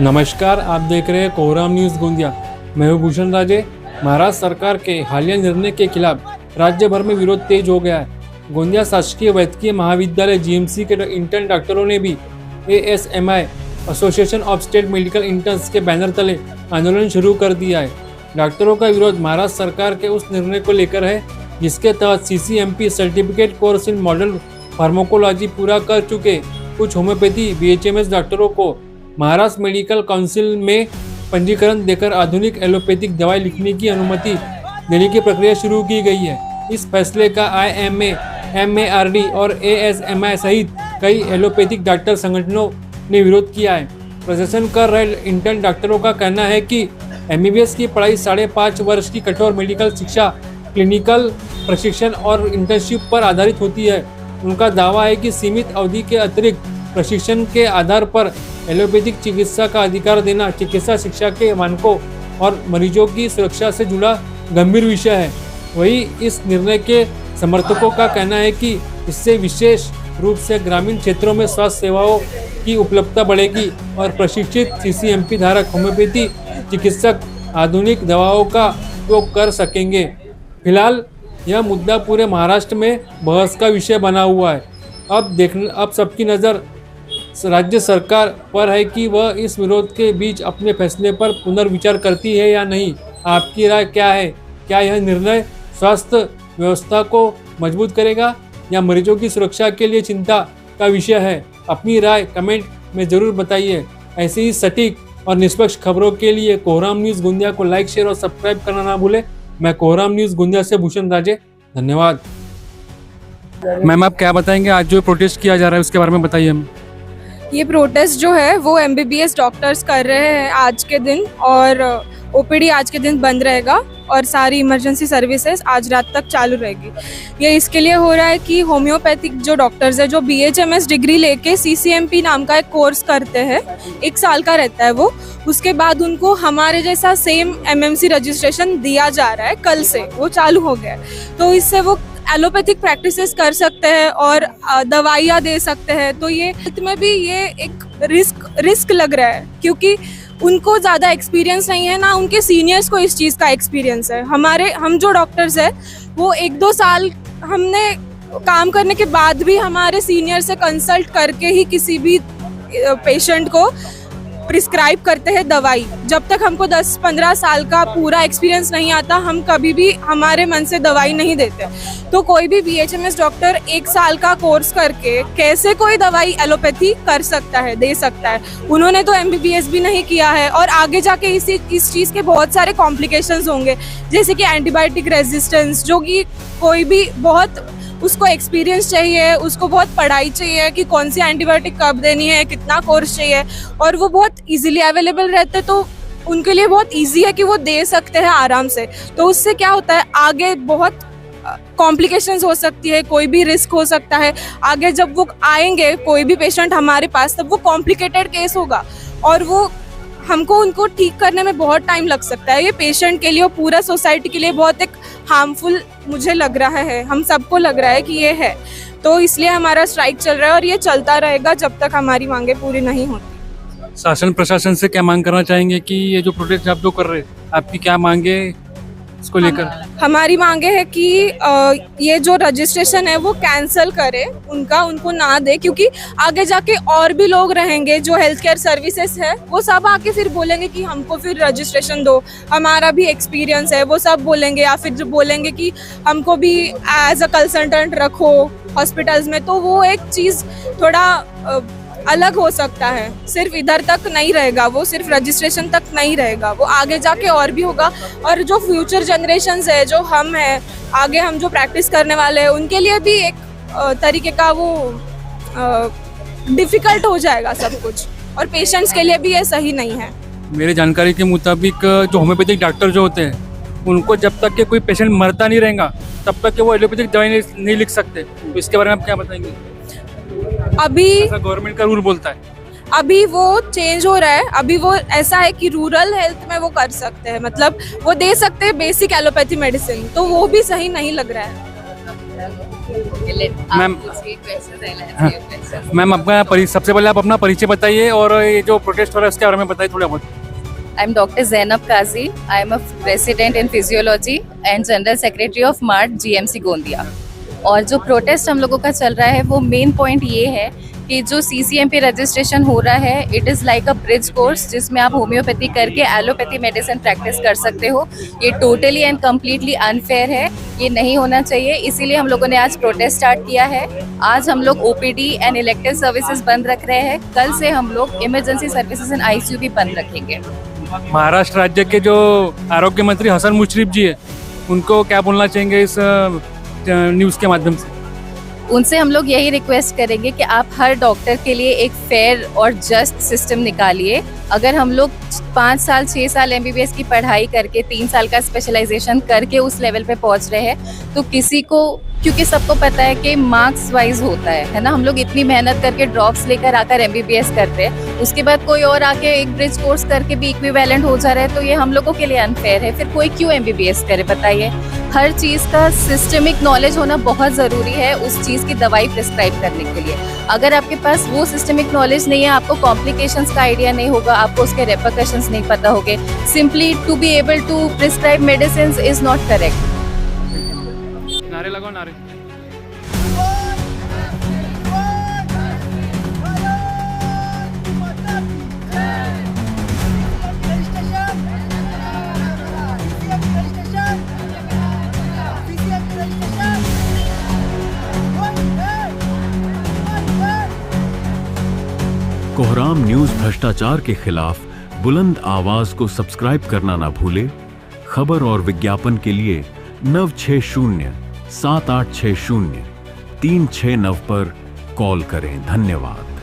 नमस्कार, आप देख रहे हैं कोहराम न्यूज़ गोंदिया। मैं हूं भूषण राजे। महाराष्ट्र सरकार के हालिया निर्णय के खिलाफ राज्य भर में विरोध तेज हो गया है। गोंदिया शासकीय वैद्यकीय महाविद्यालय जीएमसी के इंटर्न डॉक्टरों ने भी ASMI association of state medical interns के बैनर तले आंदोलन शुरू कर दिया है। डॉक्टरों का विरोध महाराष्ट्र सरकार के उस निर्णय को लेकर है जिसके तहत CCMP certificate course in model pharmacology पूरा कर चुके कुछ होम्योपैथी BHMS डॉक्टरों को महाराष्ट्र मेडिकल काउंसिल में पंजीकरण देकर आधुनिक एलोपैथिक दवाई लिखने की अनुमति देने की प्रक्रिया शुरू की गई है। इस फैसले का IMA, MARD और ASMI सहित कई एलोपैथिक डॉक्टर संगठनों ने विरोध किया है। प्रदर्शन कर रहे इंटर्न डॉक्टरों का कहना है कि MBBS की पढ़ाई 5.5 वर्ष की कठोर मेडिकल शिक्षा, क्लिनिकल प्रशिक्षण और इंटर्नशिप पर आधारित होती है। उनका दावा है कि सीमित अवधि के अतिरिक्त प्रशिक्षण के आधार पर एलोपैथिक चिकित्सा का अधिकार देना चिकित्सा शिक्षा के मानकों और मरीजों की सुरक्षा से जुड़ा गंभीर विषय है। वहीं इस निर्णय के समर्थकों का कहना है कि इससे विशेष रूप से ग्रामीण क्षेत्रों में स्वास्थ्य सेवाओं की उपलब्धता बढ़ेगी और प्रशिक्षित CCMP धारक होम्योपैथी चिकित्सक आधुनिक दवाओं का उपयोग कर सकेंगे। फिलहाल यह मुद्दा पूरे महाराष्ट्र में बहस का विषय बना हुआ है। अब सबकी नज़र राज्य सरकार पर है कि वह इस विरोध के बीच अपने फैसले पर पुनर्विचार करती है या नहीं। आपकी राय क्या है? क्या यह निर्णय स्वास्थ्य व्यवस्था को मजबूत करेगा या मरीजों की सुरक्षा के लिए चिंता का विषय है? अपनी राय कमेंट में ज़रूर बताइए। ऐसे ही सटीक और निष्पक्ष खबरों के लिए कोहराम न्यूज़ गोंदिया को लाइक, शेयर और सब्सक्राइब करना ना भूलें। मैं कोहराम न्यूज़ गोंदिया से भूषण राजे, धन्यवाद। मैम, आप क्या बताएंगे? आज जो प्रोटेस्ट किया जा रहा है उसके बारे में बताइए हमें। ये प्रोटेस्ट जो है वो MBBS डॉक्टर्स कर रहे हैं आज के दिन, और OPD आज के दिन बंद रहेगा और सारी इमरजेंसी सर्विसेज आज रात तक चालू रहेगी। ये इसके लिए हो रहा है कि होम्योपैथिक जो डॉक्टर्स है जो BHMS डिग्री लेके CCMP नाम का एक कोर्स करते हैं, 1 साल का रहता है वो, उसके बाद उनको हमारे जैसा सेम MMC रजिस्ट्रेशन दिया जा रहा है। कल से वो चालू हो गया है, तो इससे वो एलोपैथिक प्रैक्टिसेस कर सकते हैं और दवाइयाँ दे सकते हैं। तो ये में भी ये एक रिस्क लग रहा है क्योंकि उनको ज़्यादा एक्सपीरियंस नहीं है, ना उनके सीनियर्स को इस चीज़ का एक्सपीरियंस है। हम जो डॉक्टर्स हैं वो 1-2 साल हमने काम करने के बाद भी हमारे सीनियर से कंसल्ट करके ही किसी भी पेशेंट को प्रिस्क्राइब करते हैं दवाई। जब तक हमको 10-15 साल का पूरा एक्सपीरियंस नहीं आता, हम कभी भी हमारे मन से दवाई नहीं देते। तो कोई भी BHMS डॉक्टर 1 साल का कोर्स करके कैसे कोई दवाई एलोपैथी कर सकता है, दे सकता है? उन्होंने तो MBBS भी नहीं किया है और आगे जाके इस चीज़ के बहुत सारे कॉम्प्लिकेशंस होंगे, जैसे कि एंटीबायोटिक रेजिस्टेंस, जो कि कोई भी बहुत उसको एक्सपीरियंस चाहिए, उसको बहुत पढ़ाई चाहिए कि कौन सी एंटीबायोटिक कब देनी है, कितना कोर्स चाहिए, और वो बहुत इजीली अवेलेबल रहते, तो उनके लिए बहुत इजी है कि वो दे सकते हैं आराम से। तो उससे क्या होता है, आगे बहुत कॉम्प्लिकेशंस हो सकती है, कोई भी रिस्क हो सकता है। आगे जब वो आएंगे कोई भी पेशेंट हमारे पास, तब वो कॉम्प्लिकेटेड केस होगा और वो हमको उनको ठीक करने में बहुत टाइम लग सकता है। ये पेशेंट के लिए और पूरा सोसाइटी के लिए बहुत एक हार्मफुल मुझे लग रहा है, हम सबको लग रहा है कि ये है। तो इसलिए हमारा स्ट्राइक चल रहा है और ये चलता रहेगा जब तक हमारी मांगे पूरी नहीं होती। शासन प्रशासन से क्या मांग करना चाहेंगे कि ये जो प्रोटेस्ट आप जो कर रहे हैं, आपकी क्या मांगे इसको लेकर? हमारी मांगे है कि ये जो रजिस्ट्रेशन है वो कैंसिल करे, उनको ना दे, क्योंकि आगे जाके और भी लोग रहेंगे जो हेल्थ केयर सर्विसेज है, वो सब आके फिर बोलेंगे कि हमको फिर रजिस्ट्रेशन दो, हमारा भी एक्सपीरियंस है, वो सब बोलेंगे। या फिर जो बोलेंगे कि हमको भी एज अ कंसल्टेंट रखो हॉस्पिटल्स में, तो वो एक चीज़ थोड़ा अलग हो सकता है। सिर्फ इधर तक नहीं रहेगा, वो सिर्फ रजिस्ट्रेशन तक नहीं रहेगा, वो आगे जाके और भी होगा। और जो फ्यूचर जनरेशन्स है, जो हम हैं आगे, हम जो प्रैक्टिस करने वाले हैं, उनके लिए भी एक तरीके का वो डिफ़िकल्ट हो जाएगा सब कुछ, और पेशेंट्स के लिए भी ये सही नहीं है। मेरी जानकारी के मुताबिक जो होम्योपैथिक डॉक्टर जो होते हैं उनको जब तक कि कोई पेशेंट मरता नहीं रहेगा तब तक कि वो एलोपैथिक दवाई नहीं लिख सकते। तो इसके बारे में आप क्या बताएंगे? अभी गवर्नमेंट का रूल बोलता है, अभी वो चेंज हो रहा है। अभी वो ऐसा है कि रूरल हेल्थ में वो कर सकते हैं, मतलब वो दे सकते हैं बेसिक एलोपैथी मेडिसिन, तो वो भी सही नहीं लग रहा है। मैम मैम आपका सबसे पहले आप अपना परिचय बताइए और ये जो प्रोटेस्ट हो रहा है उसके बारे में बताइए थोड़ा बहुत। I am Dr. Zainab Kazi. I am a resident in physiology and general secretary of MART GMC Gondia. और जो प्रोटेस्ट हम लोगों का चल रहा है वो मेन पॉइंट ये है कि जो CCMP रजिस्ट्रेशन हो रहा है it is like a bridge course जिसमें आप होम्योपैथी करके एलोपैथी मेडिसिन प्रैक्टिस कर सकते हो। ये टोटली एंड कम्प्लीटली अनफेयर है, ये नहीं होना चाहिए। इसीलिए हम लोगों ने आज प्रोटेस्ट स्टार्ट किया है। आज हम लोग OPD एंड इलेक्टिव सर्विसेज बंद रख रहे हैं। कल से हम लोग इमरजेंसी सर्विसेज एंड ICU भी बंद रखेंगे। महाराष्ट्र राज्य के जो आरोग्य मंत्री हसन मुश्रीफ जी है उनको क्या बोलना चाहेंगे इस न्यूज़ के माध्यम से? उनसे हम लोग यही रिक्वेस्ट करेंगे कि आप हर डॉक्टर के लिए एक फेयर और जस्ट सिस्टम निकालिए। अगर हम लोग 5 साल 6 साल MBBS की पढ़ाई करके 3 साल का स्पेशलाइजेशन करके उस लेवल पे पहुंच रहे हैं तो किसी को, क्योंकि सबको पता है कि मार्क्स वाइज होता है ना, हम लोग इतनी मेहनत करके ड्रॉप्स लेकर आकर MBBS करते हैं, उसके बाद कोई और आके एक ब्रिज कोर्स करके भी इक्विवेलेंट हो जा रहा है तो ये हम लोगों के लिए अनफेयर है। फिर कोई क्यों MBBS करे बताइए? हर चीज़ का सिस्टमिक नॉलेज होना बहुत ज़रूरी है उस चीज़ की दवाई प्रिस्क्राइब करने के लिए। अगर आपके पास वो सिस्टमिक नॉलेज नहीं है, आपको कॉम्प्लिकेशंस का आइडिया नहीं होगा, आपको उसके रेपरकशंस नहीं पता होंगे, simply to be able to prescribe medicine is not correct. नारे लगाओ नारे। कोहराम न्यूज भ्रष्टाचार के खिलाफ बुलंद आवाज को सब्सक्राइब करना ना भूले। खबर और विज्ञापन के लिए 960 7860 369 पर कॉल करें। धन्यवाद।